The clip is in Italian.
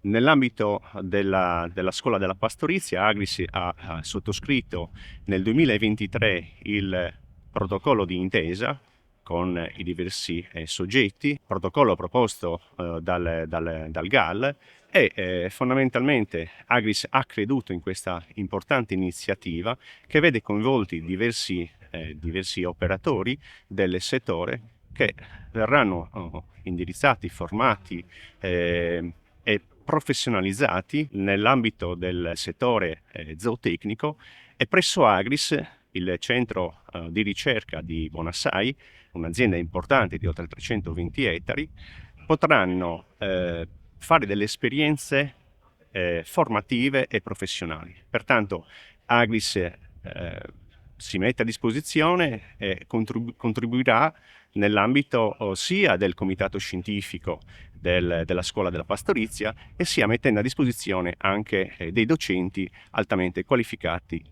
Nell'ambito della scuola della pastorizia, Agris ha sottoscritto nel 2023 il protocollo di intesa con i diversi soggetti, protocollo proposto dal GAL, e fondamentalmente Agris ha creduto in questa importante iniziativa che vede coinvolti diversi operatori del settore che verranno indirizzati, formati e professionalizzati nell'ambito del settore zootecnico, e presso Agris, il centro di ricerca di Bonassai, un'azienda importante di oltre 320 ettari, potranno fare delle esperienze formative e professionali. Pertanto Agris si mette a disposizione e contribuirà nell'ambito sia del comitato scientifico della scuola della pastorizia, e sia mettendo a disposizione anche dei docenti altamente qualificati